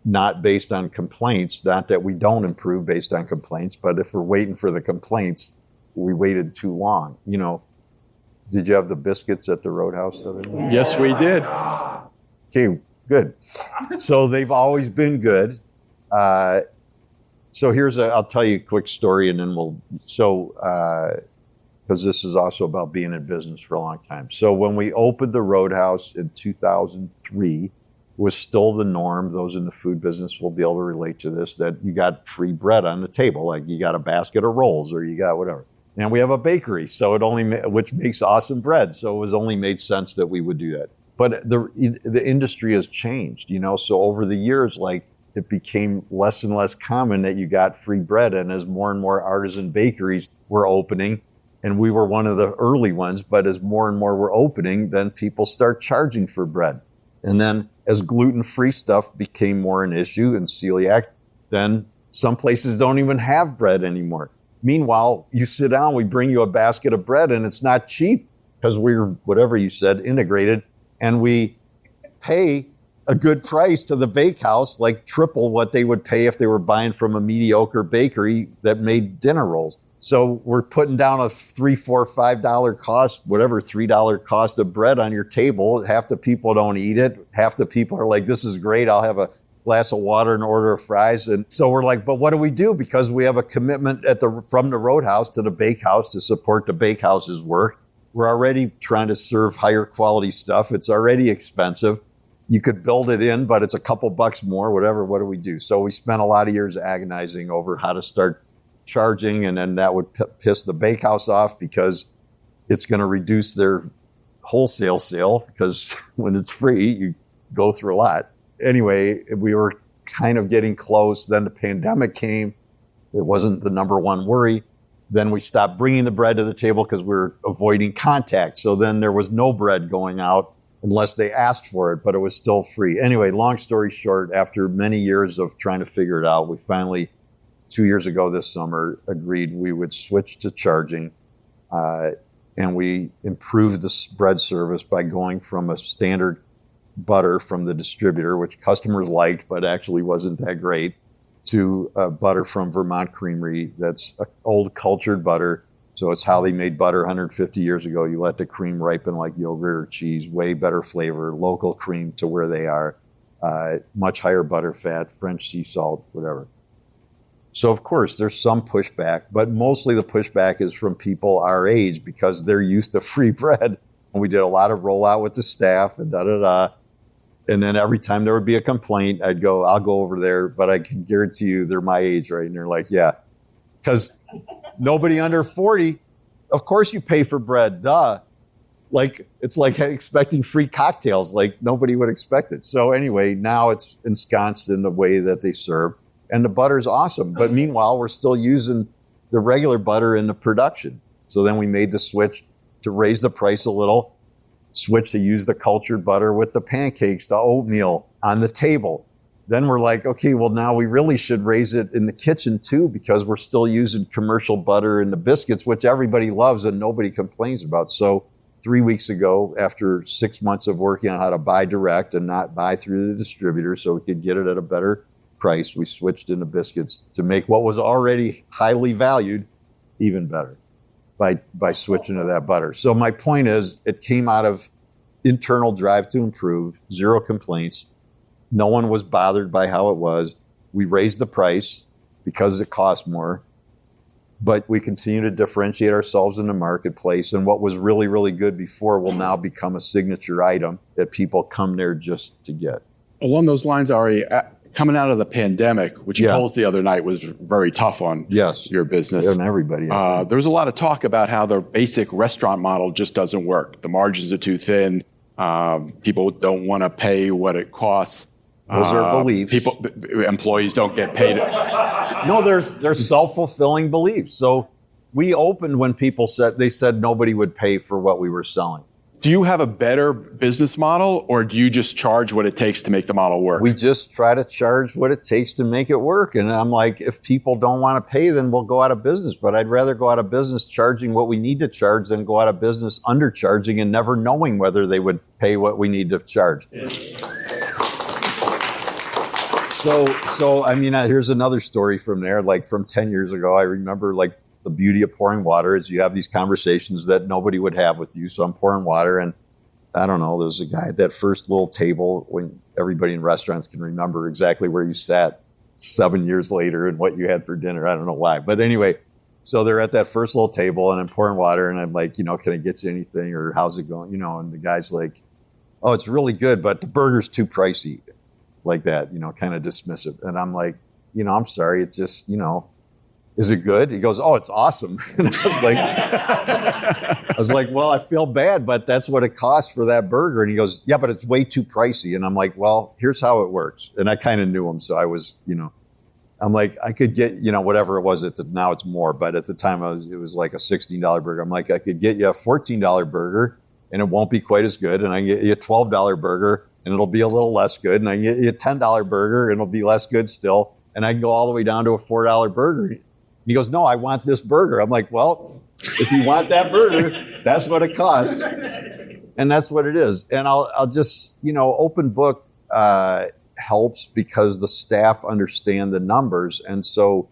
not based on complaints. Not that we don't improve based on complaints, but if we're waiting for the complaints, we waited too long. Did you have the biscuits at the Roadhouse the other day? Yes, we did. Okay, good. So they've always been good. So I'll tell you a quick story, and then because this is also about being in business for a long time. So when we opened the Roadhouse in 2003, was still the norm. Those in the food business will be able to relate to this, that you got free bread on the table, like you got a basket of rolls or you got whatever. And we have a bakery, so which makes awesome bread. So it was only made sense that we would do that. But the industry has changed, so over the years, it became less and less common that you got free bread. And as more and more artisan bakeries were opening, and we were one of the early ones, but as more and more were opening, then people start charging for bread. And then as gluten-free stuff became more an issue and celiac, then some places don't even have bread anymore. Meanwhile, you sit down, we bring you a basket of bread, and it's not cheap because we're, whatever you said, integrated, and we pay a good price to the bakehouse, like triple what they would pay if they were buying from a mediocre bakery that made dinner rolls. So we're putting down a $3, $4, $5 cost, whatever, $3 cost of bread on your table. Half the people don't eat it. Half the people are like, this is great. I'll have a glass of water and order of fries. And so we're like, but what do we do? Because we have a commitment from the Roadhouse to the bakehouse to support the bakehouse's work. We're already trying to serve higher quality stuff. It's already expensive. You could build it in, but it's a couple bucks more, whatever. What do we do? So we spent a lot of years agonizing over how to start charging, and then that would piss the bakehouse off because it's going to reduce their wholesale sale, because when it's free, you go through a lot. Anyway, we were kind of getting close. Then the pandemic came. It wasn't the number one worry. Then we stopped bringing the bread to the table because we were avoiding contact. So then there was no bread going out unless they asked for it, but it was still free. Anyway, long story short, after many years of trying to figure it out, we finally, 2 years ago this summer, agreed we would switch to charging. And we improved the bread service by going from a standard butter from the distributor, which customers liked, but actually wasn't that great, to butter from Vermont Creamery. That's old cultured butter. So it's how they made butter 150 years ago. You let the cream ripen like yogurt or cheese, way better flavor, local cream to where they are, much higher butter fat, French sea salt, whatever. So of course there's some pushback, but mostly the pushback is from people our age because they're used to free bread. And we did a lot of rollout with the staff and And then every time there would be a complaint, I'll go over there, but I can guarantee you they're my age, right? And they're like, yeah, because nobody under 40, of course you pay for bread, duh. Like, it's like expecting free cocktails, like nobody would expect it. So anyway, now it's ensconced in the way that they serve, and the butter's awesome. But meanwhile, we're still using the regular butter in the production. So then we made the switch to raise the price a little, switch to use the cultured butter with the pancakes, the oatmeal on the table. Then we're like, okay, well, now we really should raise it in the kitchen too, because we're still using commercial butter in the biscuits, which everybody loves and nobody complains about. So 3 weeks ago, after 6 months of working on how to buy direct and not buy through the distributor so we could get it at a better price, we switched into biscuits to make what was already highly valued even better by switching to that butter. So my point is, it came out of internal drive to improve, zero complaints. No one was bothered by how it was. We raised the price because it cost more, but we continue to differentiate ourselves in the marketplace. And what was really, really good before will now become a signature item that people come there just to get. Along those lines, Ari, coming out of the pandemic, which you told us the other night was very tough on your business. And everybody. There was a lot of talk about how the basic restaurant model just doesn't work. The margins are too thin. People don't want to pay what it costs. Those are beliefs. Employees don't get paid. No, there's self-fulfilling beliefs. So we opened when people said nobody would pay for what we were selling. Do you have a better business model, or do you just charge what it takes to make the model work? We just try to charge what it takes to make it work. And I'm like, if people don't want to pay, then we'll go out of business. But I'd rather go out of business charging what we need to charge than go out of business undercharging and never knowing whether they would pay what we need to charge. So I mean, here's another story from there. Like from 10 years ago, I remember like the beauty of pouring water is you have these conversations that nobody would have with you. So I'm pouring water, and I don't know, there was a guy at that first little table when everybody in restaurants can remember exactly where you sat 7 years later and what you had for dinner. I don't know why. But anyway, so they're at that first little table and I'm pouring water and I'm like, can I get you anything, or how's it going? And the guy's like, oh, it's really good, but the burger's too pricey. Like that, kind of dismissive. And I'm like, I'm sorry. It's just, is it good? He goes, oh, it's awesome. And I was like, well, I feel bad, but that's what it costs for that burger. And he goes, yeah, but it's way too pricey. And I'm like, well, here's how it works. And I kind of knew him. So I was, I'm like, I could get, whatever it was now it's more, but at the time it was like a $16 burger. I'm like, I could get you a $14 burger and it won't be quite as good. And I can get you a $12 burger and it'll be a little less good. And I can get you a $10 burger and it'll be less good still. And I can go all the way down to a $4 burger. And he goes, no, I want this burger. I'm like, well, if you want that burger, that's what it costs. And that's what it is. And I'll just, open book helps because the staff understand the numbers. And so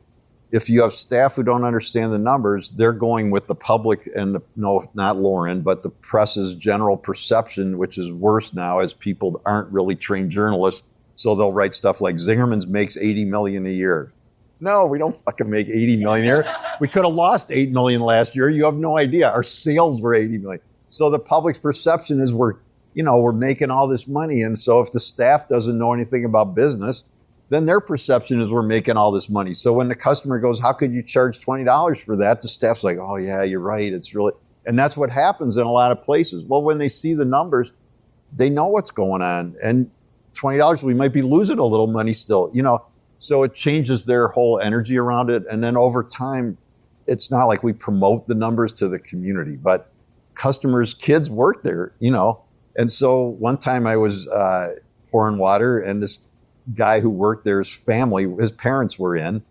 if you have staff who don't understand the numbers, they're going with the public and not Lauren, but the press's general perception, which is worse now as people aren't really trained journalists. So they'll write stuff like Zingerman's makes $80 million a year. No, we don't fucking make $80 million a year. We could have lost $8 million last year. You have no idea. Our sales were $80 million. So the public's perception is we're making all this money. And so if the staff doesn't know anything about business, then their perception is we're making all this money. So when the customer goes, how could you charge $20 for that? The staff's like, oh yeah, you're right. It's really, and that's what happens in a lot of places. Well, when they see the numbers, they know what's going on. And $20, we might be losing a little money still, so it changes their whole energy around it. And then over time, it's not like we promote the numbers to the community, but customers' kids work there, And so one time I was pouring water and this guy who worked there, his parents were in,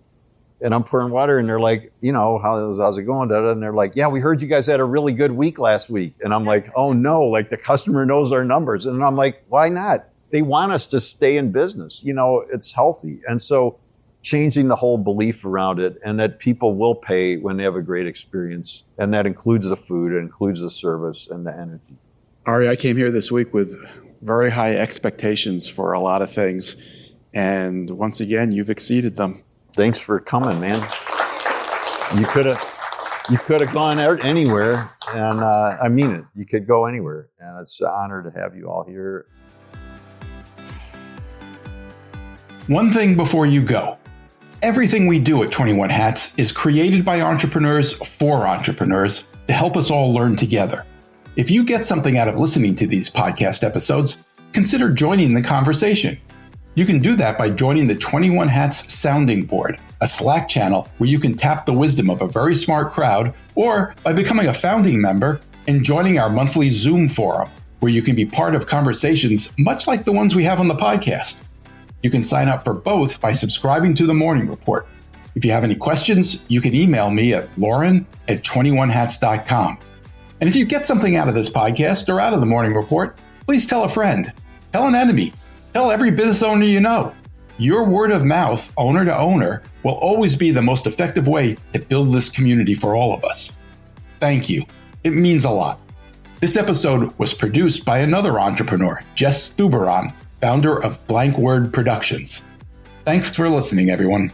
and I'm pouring water and they're like, how's it going? And they're like, yeah, we heard you guys had a really good week last week. And I'm like, oh no, like the customer knows our numbers. And I'm like, why not? They want us to stay in business. It's healthy. And so changing the whole belief around it, and that people will pay when they have a great experience. And that includes the food, it includes the service and the energy. Ari, I came here this week with very high expectations for a lot of things. And once again, you've exceeded them. Thanks for coming, man. You could have gone out anywhere. And I mean it. You could go anywhere. And it's an honor to have you all here. One thing before you go. Everything we do at 21 Hats is created by entrepreneurs for entrepreneurs to help us all learn together. If you get something out of listening to these podcast episodes, consider joining the conversation. You can do that by joining the 21 Hats Sounding Board, a Slack channel where you can tap the wisdom of a very smart crowd, or by becoming a founding member and joining our monthly Zoom forum, where you can be part of conversations much like the ones we have on the podcast. You can sign up for both by subscribing to the Morning Report. If you have any questions, you can email me at lauren@21hats.com. And if you get something out of this podcast or out of the Morning Report, please tell a friend, tell an enemy, tell every business owner you know. Your word of mouth, owner to owner, will always be the most effective way to build this community for all of us. Thank you. It means a lot. This episode was produced by another entrepreneur, Jess Stuberon, founder of Blank Word Productions. Thanks for listening, everyone.